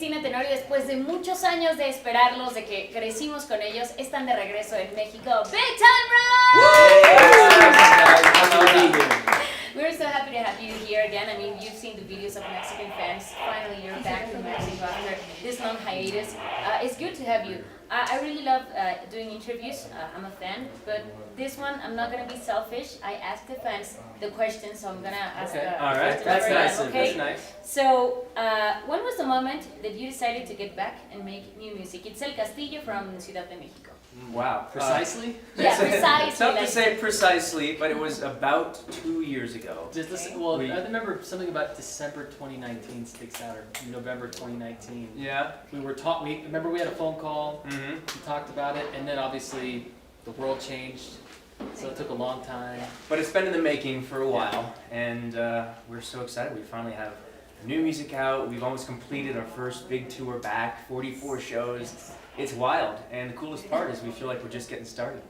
Cristina Tenori, después de muchos años de esperarlos, de que crecimos con ellos, están de regreso en México. ¡Big time round! We're so happy to have you here again. I mean, you've seen the videos of Mexican fans. Finally, you're back from Mexico after this long hiatus. It's good to have you. I really love doing interviews. I'm a fan, but this one, I'm not going to be selfish. I ask the fans the questions, so I'm going to ask the All right, questions that's for nice. them, okay? That's nice. So, when was the moment that you decided to get back and make new music? Itzel Castillo from Ciudad de Mexico. Wow, precisely? Yeah, precisely. It's tough like- to say precisely, but it was about 2 years ago. Just listen, I remember something about December 2019 sticks out, or November 2019. Yeah. Remember we had a phone call, Mm-hmm. we talked about it, and then obviously the world changed, so it took a long time. But it's been in the making for a while, and we're so excited. We finally have new music out. We've almost completed our first big tour back, 44 shows. It's wild, and the coolest part is we feel like we're just getting started.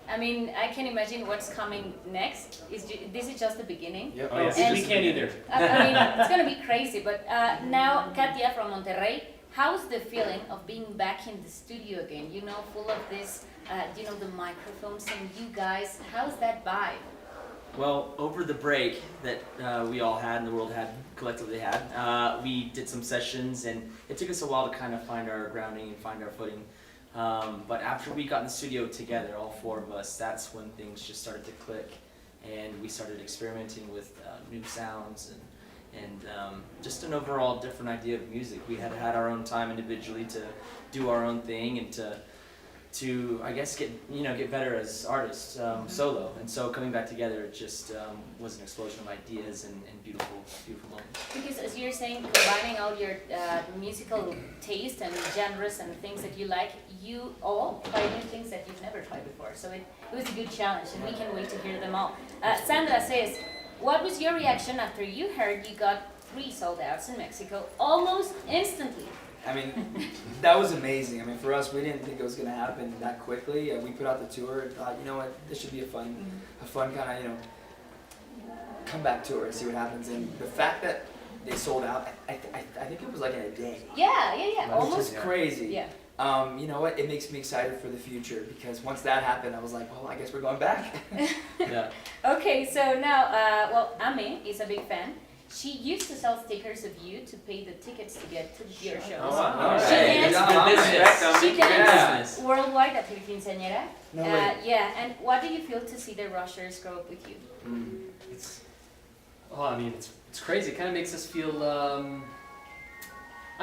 I mean, I can imagine what's coming next. This is just the beginning. Yep. Oh, yes. And- We can't either. I mean, it's gonna be crazy. But now, Katia from Monterrey, how's the feeling of being back in the studio again? You know, full of this, the microphones and you guys. How's that vibe? Well, over the break that we all had and the world had collectively had, we did some sessions, and it took us a while to kind of find our grounding and find our footing. But after we got in the studio together, all four of us, that's when things just started to click, and we started experimenting with new sounds and just an overall different idea of music. We had had our own time individually to do our own thing and to I guess get better as artists solo, and so coming back together, it just was an explosion of ideas and beautiful moments. Because as you're saying, combining all your musical taste and genres and things that you like, you all try new things that you've never tried before. So it was a good challenge, and we can't wait to hear them all. Sandra says, what was your reaction after you heard you got 3 sold outs in Mexico almost instantly? I mean, that was amazing. I mean, for us, we didn't think it was going to happen that quickly. We put out the tour and thought, you know what, this should be a fun kind of, comeback tour and see what happens. And the fact that they sold out, I think it was like in a day. Yeah, Which almost. is crazy. Yeah. You know what, it makes me excited for the future, because once that happened, I was like, well, I guess we're going back. Yeah. Okay, so now, Ame is a big fan. She used to sell stickers of you to pay the tickets to get to your shows. Oh, wow. She Hey, danced, good business. she danced business. worldwide at her quinceañera. No way. Yeah, and what do you feel to see the rushers grow up with you? It's crazy. It kind of makes us feel, I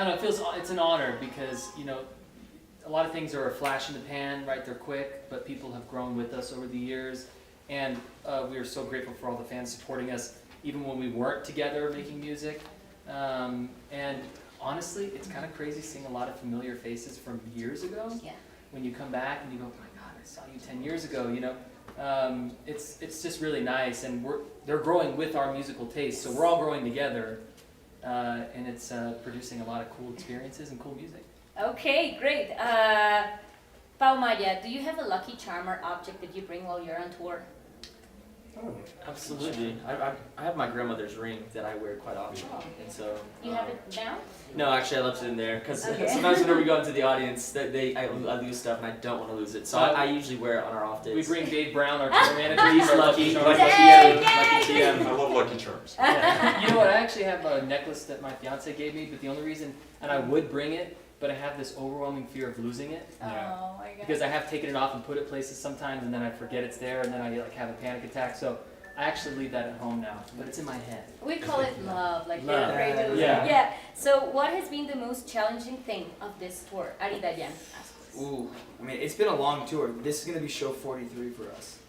don't know, it's an honor, because, a lot of things are a flash in the pan, right? They're quick, but people have grown with us over the years, and we are so grateful for all the fans supporting us, even when we weren't together making music. And honestly, it's kind of crazy seeing a lot of familiar faces from years ago. Yeah. When you come back and you go, oh my God, I saw you 10 years ago, it's just really nice, and they're growing with our musical taste, so we're all growing together, and it's producing a lot of cool experiences and cool music. Okay, great. Pau Maya, do you have a lucky charm or object that you bring while you're on tour? Absolutely. I have my grandmother's ring that I wear quite often, and so. You have it now? No, actually, I left it in there because Okay. sometimes whenever we go into the audience, I lose stuff and I don't want to lose it. So I usually wear it on our off days. We bring Dave Brown, our tour manager. He's lucky. Charm. Lucky Dang, TM. yay! Lucky TM. I love Lucky Charms. Yeah. You know what? I actually have a necklace that my fiance gave me, but the only reason, and I would bring it, but I have this overwhelming fear of losing it. Oh my God. Because I have taken it off and put it places sometimes, and then I forget it's there, and then I have a panic attack. So I actually leave that at home now, but it's in my head. We call it love, like you're Love. afraid to lose it. Yeah. So what has been the most challenging thing of this tour? Ari Dayan asks. Ooh, I mean, it's been a long tour. This is going to be show 43 for us.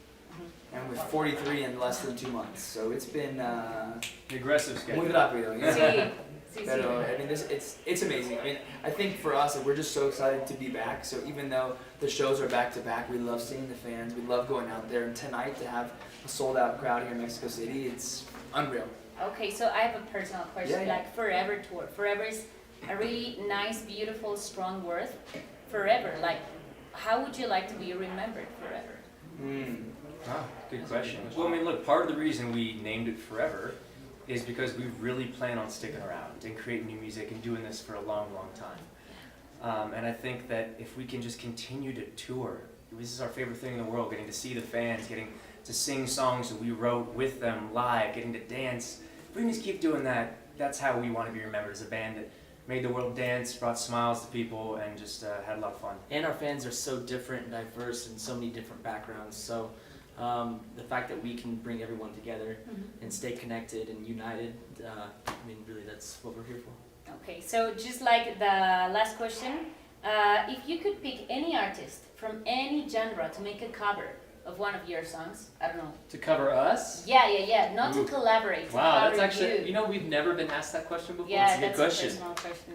And with 43 in less than 2 months. So it's been The aggressive schedule. muy rápido. You know? Sí, sí, Pero, sí. I mean, it's amazing. I mean, I think for us, we're just so excited to be back. So even though the shows are back to back, we love seeing the fans. We love going out there. And tonight, to have a sold out crowd here in Mexico City, it's unreal. Okay, so I have a personal question, Yeah. like forever tour. Forever is a really nice, beautiful, strong word. Forever, like, how would you like to be remembered forever? Good question. Well, I mean, look, part of the reason we named it Forever is because we really plan on sticking around and creating new music and doing this for a long, long time. And I think that if we can just continue to tour, this is our favorite thing in the world, getting to see the fans, getting to sing songs that we wrote with them live, getting to dance. If we can just keep doing that, that's how we want to be remembered as a band that made the world dance, brought smiles to people, and just had a lot of fun. And our fans are so different and diverse in so many different backgrounds. So the fact that we can bring everyone together and stay connected and united, I mean, really, that's what we're here for. Okay, so just like the last question, if you could pick any artist from any genre to make a cover of one of your songs, I don't know. To cover us? Yeah, not to collaborate, to Wow, cover that's actually, you. you know, we've never been asked that question before. Yeah, That's a good that's question. a personal question.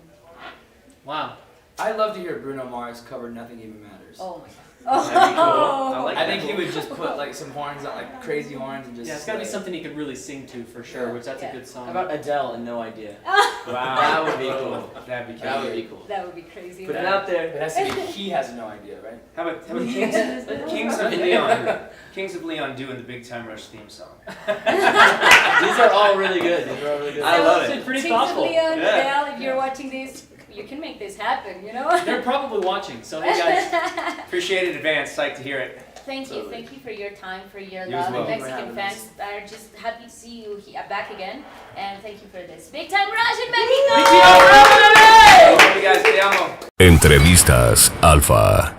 Wow. I'd love to hear Bruno Mars cover Nothing Even Matters. Oh my god. That'd be cool. I like I that. think he would just put like some horns on, like crazy horns, and just. Yeah, it's gotta be like- something he could really sing to for sure, which that's a good song. How about Adele and No Idea? Wow, That would be cool. That'd be That would cool. be cool. That would be crazy. Put it out there. It has to be. He has no idea, right? How about Kings of Leon? Kings of Leon doing the Big Time Rush theme song. These are all really good. These are all really good. I love It's it. pretty Kings of thoughtful. Leon, Yeah. Adele, if you're watching this, you can make this happen, you know? They're probably watching, so hey guys. Appreciate it in advance. Psyched to hear it. Thank you for your time, for your You as love. well. Mexican fans are just happy to see you back again, and thank you for this. Big Time Rush in Mexico! Love you guys. Te amo. Entrevistas Alfa.